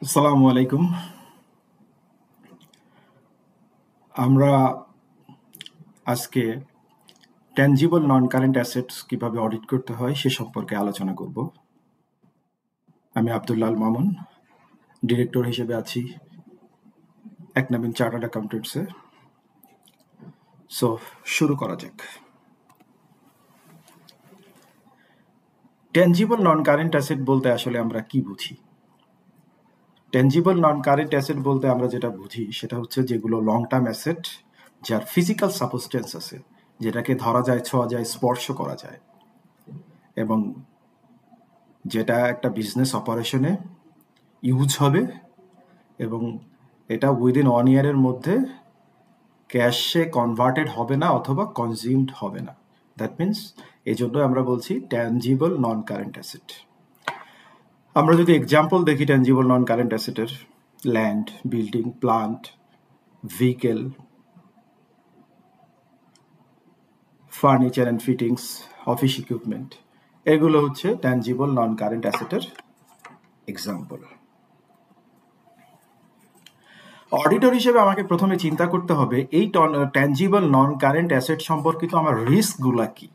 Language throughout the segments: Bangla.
আসসালামু আলাইকুম। আমরা আজকে ট্যানজিবল নন কারেন্ট অ্যাসেটস কিভাবে অডিট করতে হয় সে সম্পর্কে আলোচনা করব। আমি আব্দুল্লাহ মামুন, ডিরেক্টর হিসেবে আছি একনাবিন চার্টার্ড অ্যাকাউন্টেন্টসে। সো শুরু করা যাক। ট্যানজিবল নন কারেন্ট অ্যাসেট বলতে আসলে আমরা কি বুঝি? ট্যানজিবল নন কারেন্ট অ্যাসেট বলতে আমরা যেটা বুঝি সেটা হচ্ছে যেগুলো লং টার্ম অ্যাসেট, যার ফিজিক্যাল সাবস্টেন্স আছে, যেটাকে ধরা যায়, ছোঁয়া যায়, স্পর্শ করা যায়, এবং যেটা একটা বিজনেস অপারেশনে ইউজ হবে এবং এটা উইদিন 1 ইয়ারের মধ্যে ক্যাশে কনভার্টেড হবে না অথবা কনজিউমড হবে না। দ্যাট মিনস এই জন্য আমরা বলছি ট্যানজিবল নন কারেন্ট অ্যাসেট। আমরা যদি এক্সাম্পল দেখি ট্যানজিবল নন কারেন্ট অ্যাসেটের, land, building, plant, vehicle, furniture and fittings, office equipment, এগুলো হচ্ছে ট্যানজিবল নন কারেন্ট অ্যাসেটের এক্সাম্পল। অডিটর হিসেবে আমাকে প্রথমে চিন্তা করতে হবে এই ট্যানজিবল নন কারেন্ট অ্যাসেট সম্পর্কিত আমার রিস্কগুলা কি।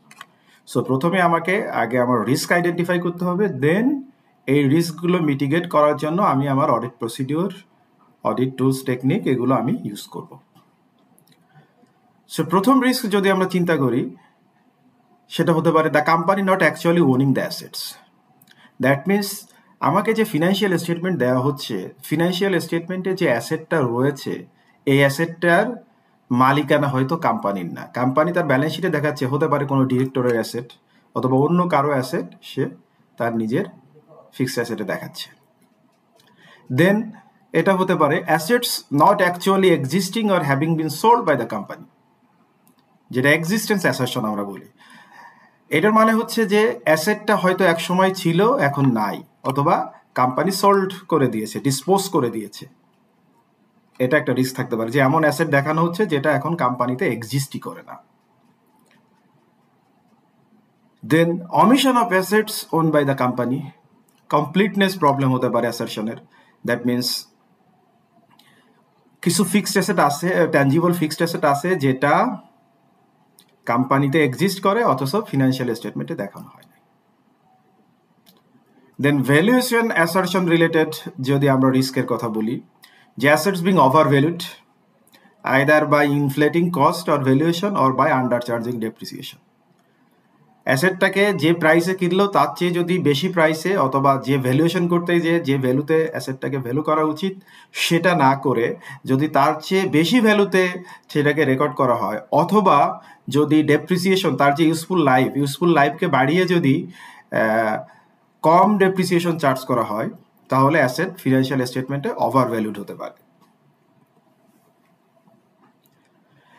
সো প্রথমে আমাকে আমার রিস্ক আইডেন্টিফাই করতে হবে, দেন এই রিস্কগুলো মিটিগেট করার জন্য আমি আমার audit procedure, audit tools, technique এগুলো আমি ইউজ করব। সো প্রথম রিস্ক যদি আমরা চিন্তা করি সেটা হতে পারে the company not actually owning the assets. That means আমাকে যে ফিনান্সিয়াল স্টেটমেন্ট দেওয়া হচ্ছে, ফিনান্সিয়াল স্টেটমেন্টে যে অ্যাসেটটা রয়েছে এই অ্যাসেটটার মালিকানা হয়তো কোম্পানির না। কোম্পানি তার ব্যালেন্স শিটে দেখাচ্ছে, হতে পারে কোনো ডিরেক্টরের অ্যাসেট অথবা অন্য কারো অ্যাসেট, সে তার নিজের ফিক্সড অ্যাসেটে দেখাচ্ছে। দেন এটা হতে পারে assets not actually existing or having been sold by the company, যেটা এক্সিস্টেন্স অ্যাসারশন আমরা বলি। এটার মানে হচ্ছে যে অ্যাসেটটা হয়তো এক সময় ছিল, এখন নাই, অথবা কোম্পানি সোল্ড করে দিয়েছে, ডিসপোজ করে দিয়েছে। এটা একটা রিস্ক থাকতে পারে যে এমন অ্যাসেট দেখানো হচ্ছে যেটা এখন কোম্পানিতে এক্সিস্টই করে না। Then omission of assets own by the company, completeness problem হতে পারে অ্যাসারশনের। দ্যাট মিনস কিছু ফিক্সড অ্যাসেট আছে, ট্যানজিবল ফিক্সড অ্যাসেট আছে যেটা কোম্পানিতে এক্সিস্ট করে অথচ ফিনান্সিয়াল স্টেটমেন্টে দেখানো হয় না। দেন ভ্যালুয়েশন অ্যাসারশন রিলেটেড যদি আমরা রিস্কের কথা বলি, যে assets being over valued either by inflating cost or valuation or by under charging depreciation. অ্যাসেটটাকে যে প্রাইসে কিনলো তার চেয়ে যদি বেশি প্রাইসে অথবা যে ভ্যালুয়েশন করতে যে ভ্যালুতে অ্যাসেটটাকে ভ্যালু করা উচিত সেটা না করে যদি তার চেয়ে বেশি ভ্যালুতে সেটাকে রেকর্ড করা হয়, অথবা যদি ডেপ্রিসিয়েশন, তার যে ইউজফুল লাইফকে বাড়িয়ে যদি কম ডেপ্রিসিয়েশন চার্জ করা হয়, তাহলে অ্যাসেট ফিনান্সিয়াল স্টেটমেন্টে ওভার ভ্যালুড হতে পারে।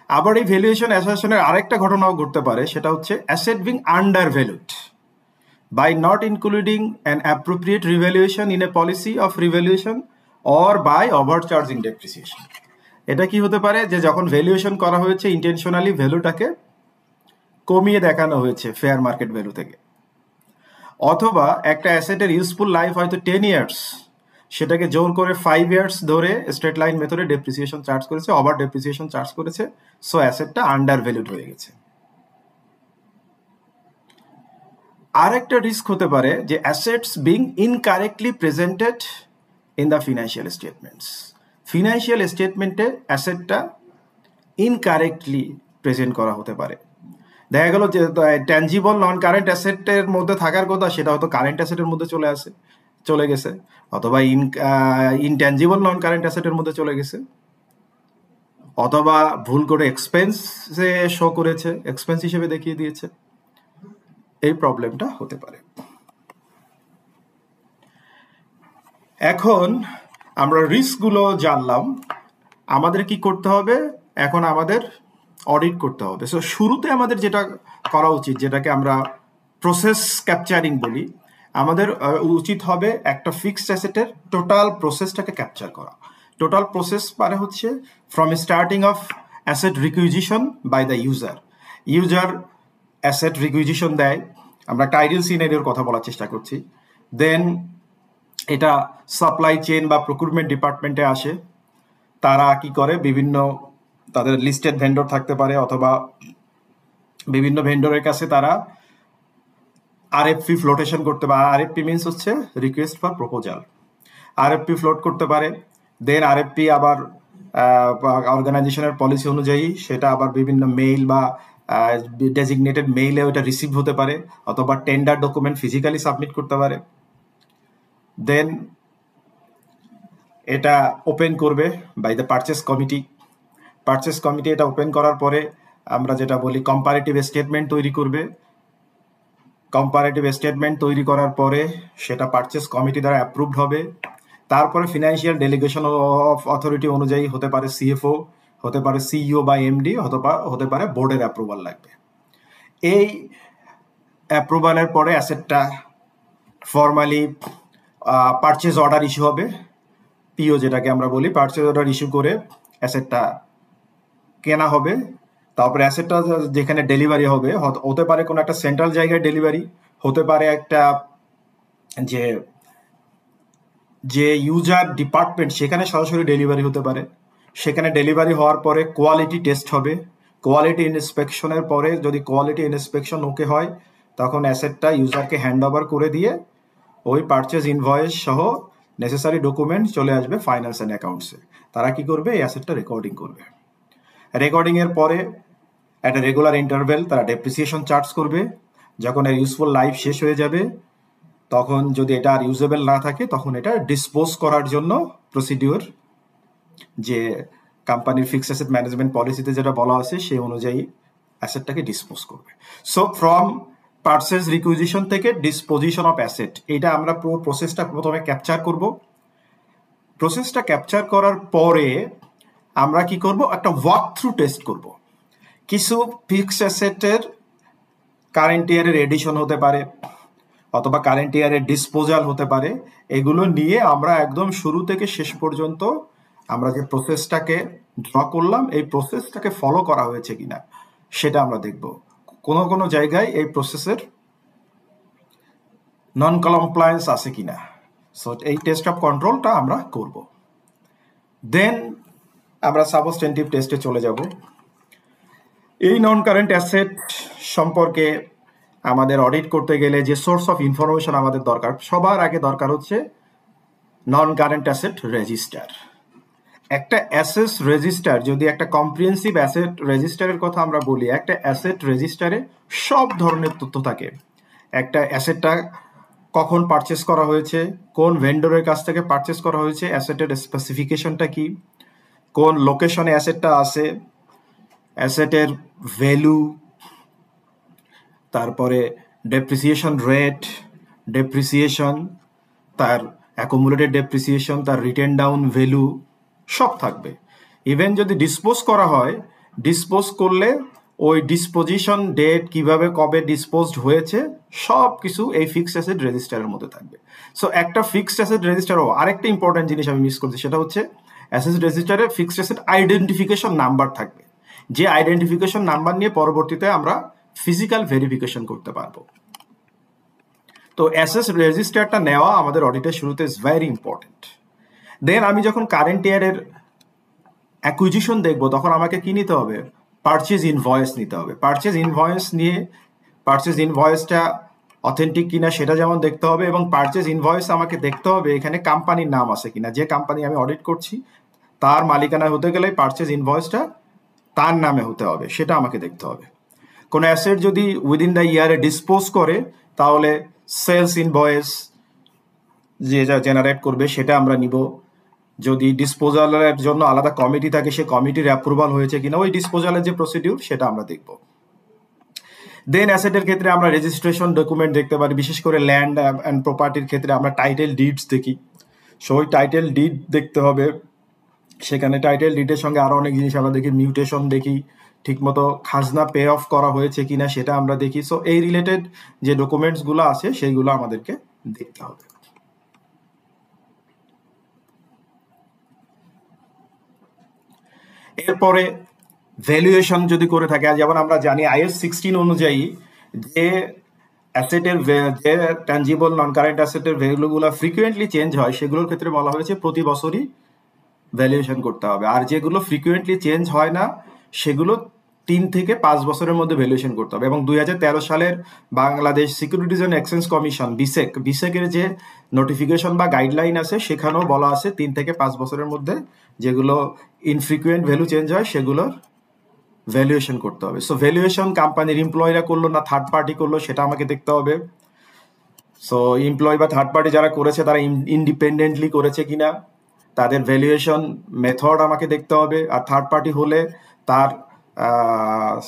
আবার এই ভ্যালুয়েশন অ্যাসারশনের আরেকটা ঘটনাও ঘটতে পারে, সেটা হচ্ছে asset being under valued by not including an appropriate revaluation in a policy of revaluation or by over charging depreciation. এটা কি হতে পারে, যে যখন ভ্যালুয়েশন করা হয়েছে ইন্টেনশনালি ভ্যালুটাকে কমিয়ে দেখানো হয়েছে ফেয়ার মার্কেট ভ্যালু থেকে, অথবা একটা অ্যাসেটের ইউজফুল লাইফ হয়তো 10 ইয়ার্স, সেটাকে জোর করে 5 ইয়ার্স ধরে স্ট্রেট লাইন মেথডে ডেপ্রিসিয়েশন চার্জ করেছে, ওভার ডেপ্রিসিয়েশন চার্জ করেছে, সো অ্যাসেটটা আন্ডার ভ্যালুড হয়ে গেছে। আর একটা রিস্ক হতে পারে যে assets being incorrectly presented in the financial statements. Financial স্টেটমেন্টে অ্যাসেটটা ইনকারেক্টলি প্রেজেন্ট করা হতে পারে। দেখা গেল যে ট্যানজিবল নন কারেন্ট অ্যাসেটের মধ্যে থাকার কথা সেটা হয়তো কারেন্ট অ্যাসেটের মধ্যে চলে গেছে, অথবা ইনট্যানজিবল নন কারেন্ট অ্যাসেটের মধ্যে চলে গেছে, অথবা ভুল করে এক্সপেন্সে শো করেছে, এক্সপেন্স হিসেবে দেখিয়ে দিয়েছে। এই প্রবলেমটা হতে পারে। এখন আমরা রিস্কগুলো জানলাম, আমাদের কি করতে হবে? এখন আমাদের অডিট করতে হবে। সো শুরুতে আমাদের যেটা করা উচিত, যেটাকে আমরা প্রসেস ক্যাপচারিং বলি, আমাদের উচিত হবে একটা ফিক্সড অ্যাসেটের টোটাল প্রসেসটাকে ক্যাপচার করা। টোটাল প্রসেস মানে হচ্ছে from starting of asset requisition by the user asset requisition দেয়, আমরা একটা আইডিয়াল সিনারিওর কথা বলার চেষ্টা করছি। দেন এটা সাপ্লাই চেইন বা প্রকিউরমেন্ট ডিপার্টমেন্টে আসে। তারা কি করে, বিভিন্ন তাদের লিস্টেড ভেন্ডর থাকতে পারে অথবা বিভিন্ন ভেন্ডরের কাছে তারা আরএফপি ফ্লোটেশন করতে পারে। আরএফপি মিনস হচ্ছে request for proposal. RFP float করতে পারে। দেন আরএফপি আবার অর্গানাইজেশনের পলিসি অনুযায়ী সেটা আবার বিভিন্ন মেইল বা ডেজিগনেটেড মেইলে ওটা রিসিভ হতে পারে, অথবা টেন্ডার ডকুমেন্ট ফিজিক্যালি সাবমিট করতে পারে। দেন এটা ওপেন করবে by the purchase committee. Purchase committee এটা ওপেন করার পরে আমরা যেটা বলি কম্পারেটিভ স্টেটমেন্ট তৈরি করবে। কম্পারেটিভ স্টেটমেন্ট তৈরি করার পরে সেটা পারচেস কমিটি দ্বারা অ্যাপ্রুভড হবে। তারপরে ফিনান্সিয়াল ডেলিগেশন অফ অথরিটি অনুযায়ী হতে পারে সিএফও, হতে পারে সিইও বা এমডি, অথবা হতে পারে বোর্ডের অ্যাপ্রুভাল লাগবে। এই অ্যাপ্রুভালের পরে অ্যাসেটটা ফর্মালি পারচেজ অর্ডার ইস্যু হবে, পিও যেটাকে আমরা বলি। পারচেজ অর্ডার ইস্যু করে অ্যাসেটটা কেনা হবে। তারপরে অ্যাসেটটা যেখানে ডেলিভারি হবে, হতে পারে কোনো একটা সেন্ট্রাল জায়গায় ডেলিভারি, হতে পারে একটা যে ইউজার ডিপার্টমেন্ট সেখানে সরাসরি ডেলিভারি হতে পারে। সেখানে ডেলিভারি হওয়ার পরে কোয়ালিটি টেস্ট হবে। কোয়ালিটি ইন্সপেকশনের পরে যদি কোয়ালিটি ইন্সপেকশন ওকে হয়, তখন অ্যাসেটটা ইউজারকে হ্যান্ড ওভার করে দিয়ে ওই পারচেজ ইনভয়েস সহ নেসেসারি ডকুমেন্ট চলে আসবে ফাইন্যান্স অ্যান্ড অ্যাকাউন্টসে। তারা কি করবে, এই অ্যাসেটটা রেকর্ডিং করবে। রেকর্ডিংয়ের পরে একটা রেগুলার ইন্টারভেল তারা ডেপ্রিসিয়েশন চার্জ করবে। যখন এর ইউজফুল লাইফ শেষ হয়ে যাবে, তখন যদি এটা আর ইউজেবল না থাকে, তখন এটা ডিসপোজ করার জন্য প্রসিডিওর যে কোম্পানির ফিক্সড অ্যাসেট ম্যানেজমেন্ট পলিসিতে যেটা বলা আছে সেই অনুযায়ী অ্যাসেটটাকে ডিসপোজ করবে। সো ফ্রম পারচেজ রিকুইজিশন থেকে ডিসপোজিশন অফ অ্যাসেট, এটা আমরা পুরো প্রসেসটা প্রথমে ক্যাপচার করব। প্রসেসটা ক্যাপচার করার পরে আমরা কি করব, একটা ওয়াক থ্রু টেস্ট করব। কিছু ফিক্সড অ্যাসেটের কারেন্ট ইয়ারের এডিশন হতে পারে, অথবা কারেন্ট ইয়ারের ডিসপোজাল হতে পারে। এগুলো নিয়ে আমরা একদম শুরু থেকে শেষ পর্যন্ত আমরা যে প্রসেসটাকে ড্র করলাম, এই প্রসেসটাকে ফলো করা হয়েছে কিনা সেটা আমরা দেখব। কোনো কোনো জায়গায় এই প্রসেসের নন কমপ্লায়েন্স আছে কিনা, সো এই টেস্ট অফ কন্ট্রোলটা আমরা করব। দেন আমরা সাবস্টেন্টিভ টেস্টে চলে যাব। এই নন কারেন্ট অ্যাসেট সম্পর্কে আমাদের অডিট করতে গেলে যে সোর্স অফ ইনফরমেশন আমাদের দরকার, সবার আগে দরকার হচ্ছে নন কারেন্ট অ্যাসেট রেজিস্টার। একটা অ্যাসেট রেজিস্টার, যদি একটা কম্প্রিহেন্সিভ অ্যাসেট রেজিস্টারের কথা আমরা বলি, একটা অ্যাসেট রেজিস্টারে সব ধরনের তথ্য থাকে। একটা অ্যাসেটটা কখন পারচেস করা হয়েছে, কোন ভেন্ডরের কাছ থেকে পারচেস করা হয়েছে, অ্যাসেটের স্পেসিফিকেশনটা কি, কোন লোকেশনে অ্যাসেটটা আছে, অ্যাসেটের ভ্যালু, তারপরে ডেপ্রিসিয়েশন রেট, ডেপ্রিসিয়েশন, তার অ্যাকুমুলেটেড ডেপ্রিসিয়েশন, তার রিটেন ডাউন ভ্যালু সব থাকবে। ইভেন যদি ডিসপোজ করা হয়, ডিসপোজ করলে ওই ডিসপোজিশন ডেট, কিভাবে কবে ডিসপোজড হয়েছে, সব কিছু এই ফিক্সড অ্যাসেট রেজিস্টারের মধ্যে থাকবে। সো একটা ফিক্সড অ্যাসেট রেজিস্টারও আরেকটা ইম্পর্টেন্ট জিনিস আমি মিস করছি, সেটা হচ্ছে অ্যাসেট রেজিস্টারে ফিক্সড অ্যাসেট আইডেন্টিফিকেশন নাম্বার থাকবে, যে আইডেন্টিফিকেশন নাম্বার নিয়ে পরবর্তীতে আমরা ফিজিক্যাল ভেরিফিকেশন করতে পারবো। তো অ্যাসেট রেজিস্টারটা নেওয়া আমাদের অডিটের শুরুতে ইজ ভেরি ইম্পর্টেন্ট। দেন আমি যখন কারেন্ট ইয়ারের অ্যাকুইজিশন দেখবো, তখন আমাকে কি নিতে হবে, পারচেজ ইনভয়েস নিতে হবে। পারচেজ ইনভয়েস নিয়ে পারচেজ ইনভয়েসটা অথেন্টিক কিনা সেটা যেমন দেখতে হবে, এবং পারচেজ ইনভয়েস আমাকে দেখতে হবে এখানে কোম্পানির নাম আছে কিনা। যে কোম্পানি আমি অডিট করছি তার মালিকানা হতে গেলে পারচেজ ইনভয়েসটা তার নামে হতে হবে, সেটা আমাকে দেখতে হবে। কোনো অ্যাসেট যদি উইদিন দ্য ইয়ারে ডিসপোজ করে, তাহলে সেলস ইনভয়েস যা জেনারেট করবে সেটা আমরা নিব। যদি ডিসপোজালের জন্য আলাদা কমিটি থাকে, সে কমিটির অ্যাপ্রুভাল হয়েছে কিনা, ওই ডিসপোজালের যে প্রসিডিউর সেটা আমরা দেখব। দেন অ্যাসেটের ক্ষেত্রে আমরা রেজিস্ট্রেশন ডকুমেন্ট দেখতে পারি, বিশেষ করে ল্যান্ড অ্যান্ড প্রপার্টির ক্ষেত্রে আমরা টাইটেল ডিডস দেখি। সো ওই টাইটেল ডিড দেখতে হবে। সেখানে টাইটেল ডিডের সঙ্গে আরো অনেক জিনিস আমরা দেখি, মিউটেশন দেখি, ঠিকমতো খাজনা পে অফ করা হয়েছে কিনা সেটা আমরা দেখি। সো এই রিলেটেড যে ডকুমেন্টসগুলো আছে সেইগুলো আমাদেরকে দেখতে হবে। এরপরে ভ্যালুয়েশন যদি করে থাকে, যেমন আমরা জানি IAS 16 অনুযায়ী যে অ্যাসেটের যে ট্যানজিবল নন কারেন্ট অ্যাসেটের ভ্যালুগুলো ফ্রিকুয়েন্টলি চেঞ্জ হয় সেগুলোর ক্ষেত্রে বলা হয়েছে প্রতি বছরই ভ্যালুয়েশন করতে হবে। আর যেগুলো ফ্রিকুয়েন্টলি চেঞ্জ হয় না সেগুলো 3 থেকে 5 বছরের মধ্যে ভ্যালুয়েশন করতে হবে। এবং 2013 সালের Bangladesh securities and exchange commission বিসেকের যে নোটিফিকেশন বা গাইডলাইন আছে সেখানেও বলা আছে 3 থেকে 5 বছরের মধ্যে যেগুলো ইনফ্রিকুয়েন্ট ভ্যালু চেঞ্জ হয় সেগুলোর ভ্যালুয়েশন করতে হবে। সো ভ্যালুয়েশন কোম্পানির এমপ্লয়িরা করলো না থার্ড পার্টি করলো সেটা আমাকে দেখতে হবে। সো এমপ্লয় বা থার্ড পার্টি যারা করেছে তারা ইন্ডিপেন্ডেন্টলি করেছে কিনা, তাদের ভ্যালুয়েশন মেথড আমাকে দেখতে হবে। আর থার্ড পার্টি হলে তার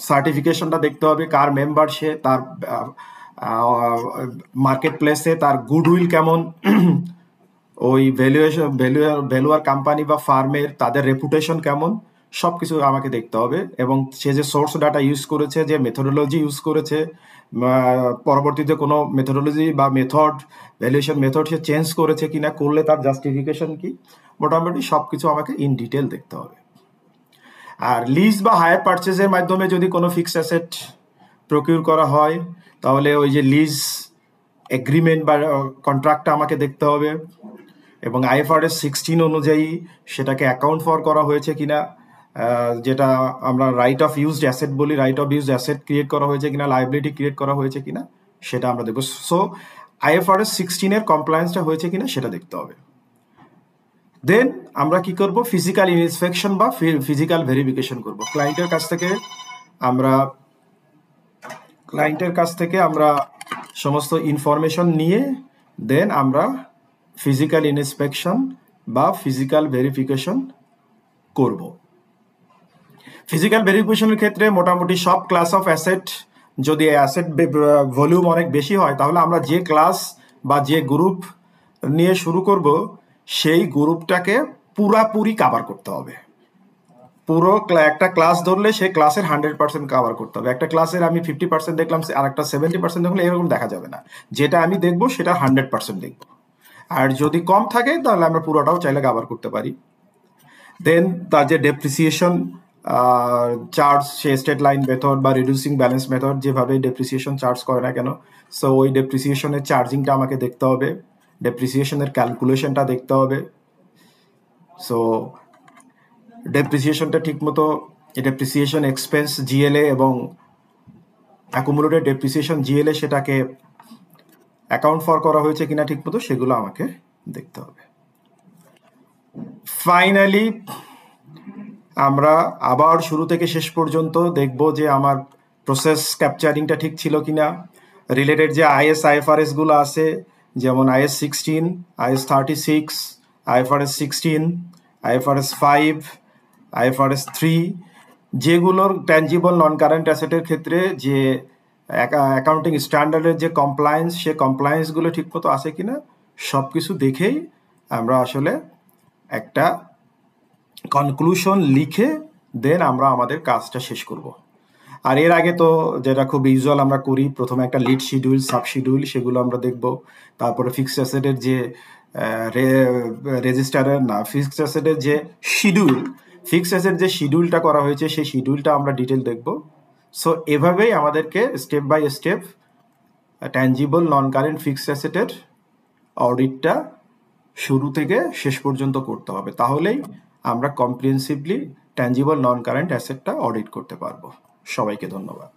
সার্টিফিকেশনটা দেখতে হবে, কার মেম্বার সে, তার মার্কেট প্লেসে তার গুডউইল কেমন, ওই ভ্যালুয়ার কোম্পানি বা ফার্মের তাদের রেপুটেশন কেমন, সব কিছু আমাকে দেখতে হবে। এবং সে যে সোর্স ডাটা ইউজ করেছে, যে মেথোডোলজি ইউজ করেছে, পরবর্তীতে কোনো মেথোডোলজি বা ভ্যালুয়েশন মেথড সে চেঞ্জ করেছে কিনা, করলে তার জাস্টিফিকেশন কি, মোটামুটি সব কিছু আমাকে ইন ডিটেল দেখতে হবে। আর লিজ বা হায়ার পারচেজের মাধ্যমে যদি কোনো ফিক্সড অ্যাসেট প্রকিউর করা হয় তাহলে ওই যে লিজ এগ্রিমেন্ট বা কন্ট্রাক্টটা আমাকে দেখতে হবে। এবং IFRS 16 অনুযায়ী সেটাকে অ্যাকাউন্ট ফর করা হয়েছে কিনা, যেটা আমরা রাইট অফ ইউজড অ্যাসেট বলি, right of used asset create করা হয়েছে কিনা, লাইবিলিটি ক্রিয়েট করা হয়েছে কিনা সেটা আমরা দেখব। সো IFRS 16 কমপ্লায়েন্সটা হয়েছে কিনা সেটা দেখতে হবে। দেন আমরা কি করব, ফিজিক্যাল ইন্সপেকশন বা ফিজিক্যাল ভেরিফিকেশন করব। ক্লায়েন্টের কাছ থেকে আমরা সমস্ত ইনফরমেশন নিয়ে দেন আমরা ফিজিক্যাল ইন্সপেকশন বা ফিজিক্যাল ভেরিফিকেশন করব। ফিজিক্যাল ভেরিফিকেশনের ক্ষেত্রে মোটামুটি সব ক্লাস অফ অ্যাসেট, যদি অ্যাসেট ভলিউম অনেক বেশি হয় তাহলে আমরা যে ক্লাস বা যে গ্রুপ নিয়ে শুরু করব সেই গ্রুপটাকে পুরাপুরি কাভার করতে হবে। পুরো একটা ক্লাস ধরলে সেই ক্লাসের 100% কাভার করতে হবে। একটা ক্লাসের আমি 50% দেখলাম আর একটা 70% দেখলে এরকম দেখা যাবে না। যেটা আমি দেখবো সেটা 100% দেখবো। আর যদি কম থাকে তাহলে আমরা পুরোটাও চাইলে কাভার করতে পারি। দেন তার যে ডেপ্রিসিয়েশন চার্জ, সে স্টেট লাইন মেথড বা রিডিউসিং ব্যালেন্স মেথড যেভাবে ডেপ্রিসিয়েশন চার্জ করে না কেন, সো ওই ডেপ্রিসিয়েশনের চার্জিংটা আমাকে দেখতে হবে, ডেপ্রিসিয়েশনের ক্যালকুলেশনটা দেখতে হবে। সো ডেপ্রিসিয়েশনটা ঠিকমতো, ডেপ্রিসিয়েশন এক্সপেন্স GLA এবং অ্যাকুমুলেটেড ডেপ্রিসিয়েশন GLA সেটাকে অ্যাকাউন্ট ফর করা হয়েছে কিনা ঠিকমতো সেগুলো আমাকে দেখতে হবে। ফাইনালি আমরা আবার শুরু থেকে শেষ পর্যন্ত দেখব যে আমার প্রসেস ক্যাপচারিংটা ঠিক ছিল কিনা, রিলেটেড যে IFRS গুলো আছে যেমন IAS 16, IAS 36, IFRS 16, IFRS 5, IFRS 3, যেগুলোর ট্যানজিবল নন কারেন্ট অ্যাসেটের ক্ষেত্রে যে অ্যাকাউন্টিং স্ট্যান্ডার্ডের যে কমপ্লায়েন্স, সে কমপ্লায়েন্সগুলো ঠিকমতো আছে কিনা সব কিছু দেখেই আমরা আসলে একটা কনক্লুশন লিখে দেন আমরা আমাদের কাজটা শেষ করব। আর এর আগে তো যেটা খুব ইউজুয়াল আমরা করি, প্রথমে একটা লিড শিডিউল, সাব শিডিউল, সেগুলো আমরা দেখব। তারপরে ফিক্সড অ্যাসেটের যে রেজিস্টারের না, ফিক্সড অ্যাসেটের যে শিডিউল, ফিক্সড অ্যাসেট যে শিডিউলটা করা হয়েছে সেই শিডিউলটা আমরা ডিটেল দেখব। সো এভাবেই আমাদেরকে step by step tangible non current fixed অ্যাসেটের অডিটটা শুরু থেকে শেষ পর্যন্ত করতে হবে, তাহলেই আমরা কম্প্রিহেন্সিভলি ট্যানজিবল নন কারেন্ট অ্যাসেটটা অডিট করতে পারবো। সবাইকে ধন্যবাদ।